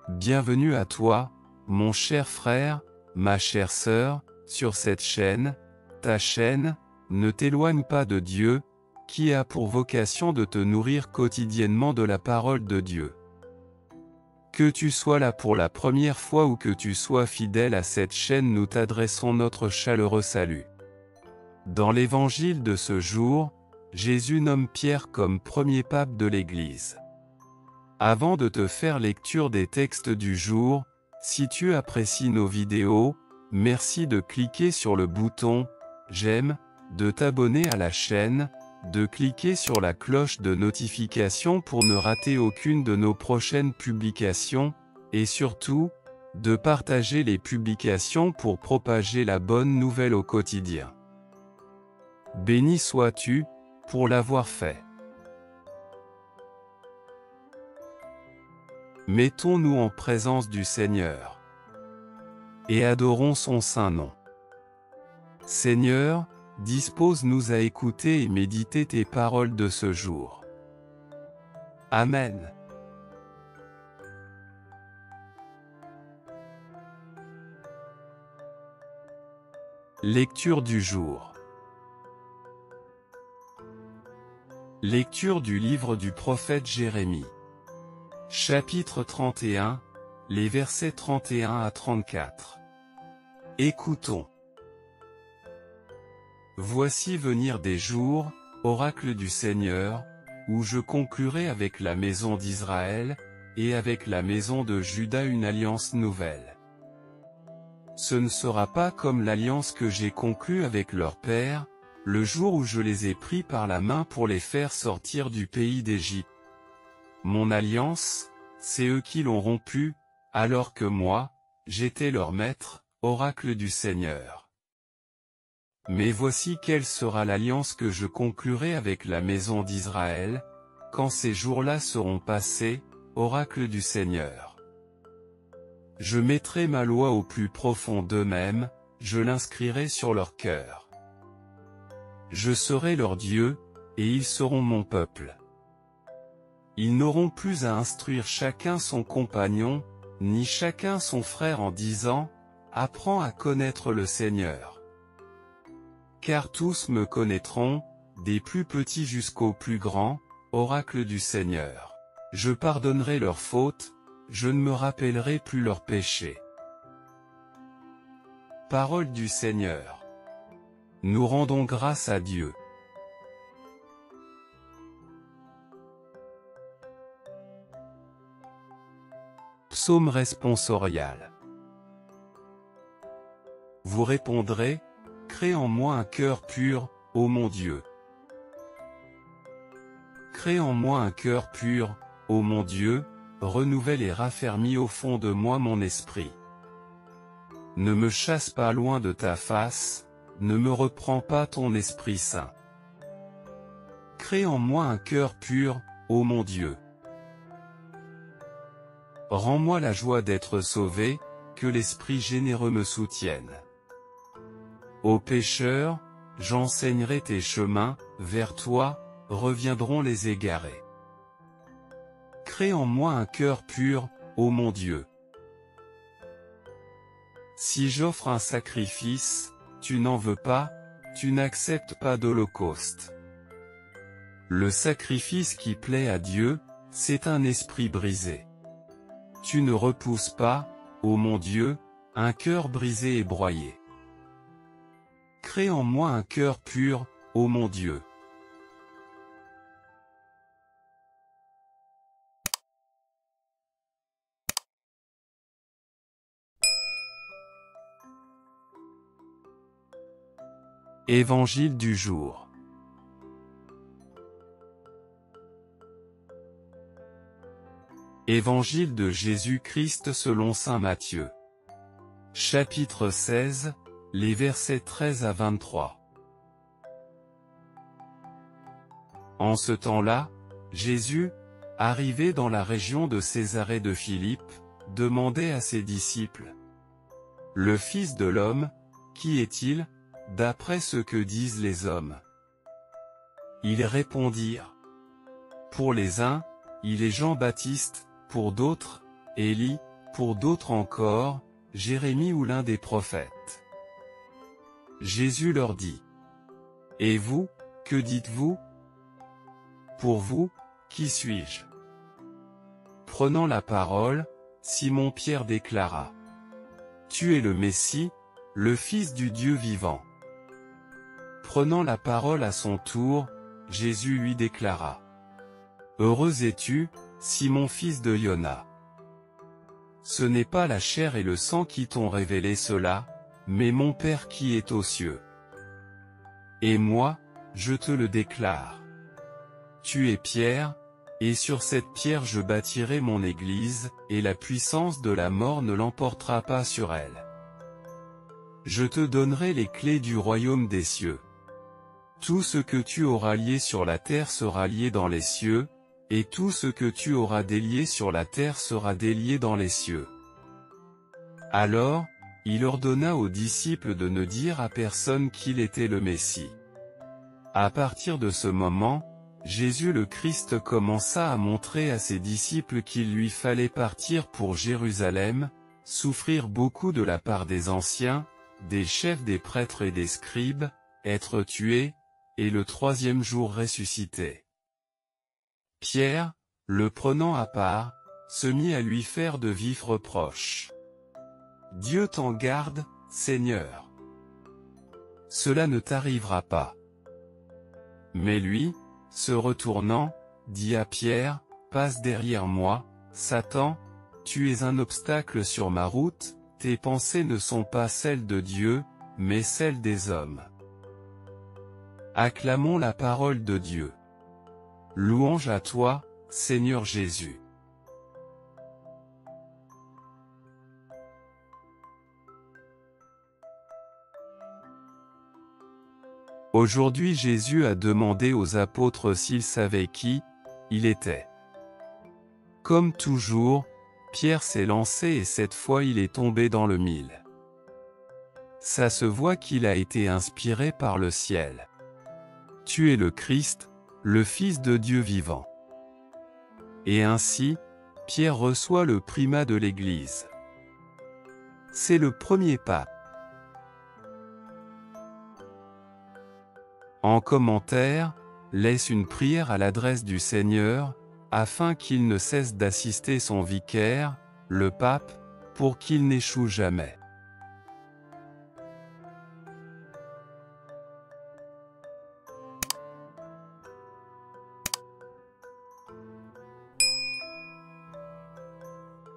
Bienvenue à toi, mon cher frère, ma chère sœur, sur cette chaîne, ta chaîne, ne t'éloigne pas de Dieu, qui a pour vocation de te nourrir quotidiennement de la parole de Dieu. Que tu sois là pour la première fois ou que tu sois fidèle à cette chaîne, nous t'adressons notre chaleureux salut. Dans l'évangile de ce jour, Jésus nomme Pierre comme premier pape de l'Église. Avant de te faire lecture des textes du jour, si tu apprécies nos vidéos, merci de cliquer sur le bouton « J'aime », de t'abonner à la chaîne, de cliquer sur la cloche de notification pour ne rater aucune de nos prochaines publications, et surtout, de partager les publications pour propager la bonne nouvelle au quotidien. Béni sois-tu, pour l'avoir fait. Mettons-nous en présence du Seigneur et adorons son saint nom. Seigneur, dispose-nous à écouter et méditer tes paroles de ce jour. Amen. Lecture du jour. Lecture du livre du prophète Jérémie. Chapitre 31, les versets 31 à 34. Écoutons. Voici venir des jours, oracle du Seigneur, où je conclurai avec la maison d'Israël, et avec la maison de Juda une alliance nouvelle. Ce ne sera pas comme l'alliance que j'ai conclue avec leur père, le jour où je les ai pris par la main pour les faire sortir du pays d'Égypte. Mon alliance, c'est eux qui l'ont rompue, alors que moi, j'étais leur maître, oracle du Seigneur. Mais voici quelle sera l'alliance que je conclurai avec la maison d'Israël, quand ces jours-là seront passés, oracle du Seigneur. Je mettrai ma loi au plus profond d'eux-mêmes, je l'inscrirai sur leur cœur. Je serai leur Dieu, et ils seront mon peuple. Ils n'auront plus à instruire chacun son compagnon, ni chacun son frère en disant « Apprends à connaître le Seigneur ». Car tous me connaîtront, des plus petits jusqu'aux plus grands, oracle du Seigneur. Je pardonnerai leurs fautes, je ne me rappellerai plus leurs péchés. Parole du Seigneur. Nous rendons grâce à Dieu. Psaume responsorial. Vous répondrez, crée en moi un cœur pur, ô mon Dieu. Crée en moi un cœur pur, ô mon Dieu, renouvelle et raffermis au fond de moi mon esprit. Ne me chasse pas loin de ta face, ne me reprends pas ton Esprit Saint. Crée en moi un cœur pur, ô mon Dieu. Rends-moi la joie d'être sauvé, que l'Esprit généreux me soutienne. Aux pécheurs, j'enseignerai tes chemins, vers toi, reviendront les égarés. Crée en moi un cœur pur, ô mon Dieu. Si j'offre un sacrifice, tu n'en veux pas, tu n'acceptes pas d'holocauste. Le sacrifice qui plaît à Dieu, c'est un esprit brisé. Tu ne repousses pas, ô mon Dieu, un cœur brisé et broyé. Crée en moi un cœur pur, ô mon Dieu. Évangile du jour. Évangile de Jésus-Christ selon saint Matthieu. Chapitre 16, les versets 13 à 23. En ce temps-là, Jésus, arrivé dans la région de Césarée de Philippe, demandait à ses disciples: Le Fils de l'homme, qui est-il, d'après ce que disent les hommes? Ils répondirent: Pour les uns, il est Jean-Baptiste, pour d'autres, Élie, pour d'autres encore, Jérémie ou l'un des prophètes. Jésus leur dit. Et vous, que dites-vous? Pour vous, qui suis-je? Prenant la parole, Simon-Pierre déclara. Tu es le Messie, le Fils du Dieu vivant. Prenant la parole à son tour, Jésus lui déclara. Heureux es-tu, Simon fils de Yona. Ce n'est pas la chair et le sang qui t'ont révélé cela, mais mon Père qui est aux cieux. Et moi, je te le déclare. Tu es Pierre, et sur cette pierre je bâtirai mon église, et la puissance de la mort ne l'emportera pas sur elle. Je te donnerai les clés du royaume des cieux. Tout ce que tu auras lié sur la terre sera lié dans les cieux, et tout ce que tu auras délié sur la terre sera délié dans les cieux. Alors, il ordonna aux disciples de ne dire à personne qu'il était le Messie. À partir de ce moment, Jésus le Christ commença à montrer à ses disciples qu'il lui fallait partir pour Jérusalem, souffrir beaucoup de la part des anciens, des chefs des prêtres et des scribes, être tué, et le troisième jour ressusciter. Pierre, le prenant à part, se mit à lui faire de vifs reproches. Dieu t'en garde, Seigneur. Cela ne t'arrivera pas. Mais lui, se retournant, dit à Pierre, passe derrière moi, Satan, tu es un obstacle sur ma route, tes pensées ne sont pas celles de Dieu, mais celles des hommes. Acclamons la parole de Dieu. Louange à toi, Seigneur Jésus. Aujourd'hui Jésus a demandé aux apôtres s'ils savaient qui il était. Comme toujours, Pierre s'est lancé et cette fois il est tombé dans le mille. Ça se voit qu'il a été inspiré par le ciel. Tu es le Christ, le Fils de Dieu vivant. Et ainsi, Pierre reçoit le primat de l'Église. C'est le premier pas. En commentaire, laisse une prière à l'adresse du Seigneur, afin qu'il ne cesse d'assister son vicaire, le pape, pour qu'il n'échoue jamais.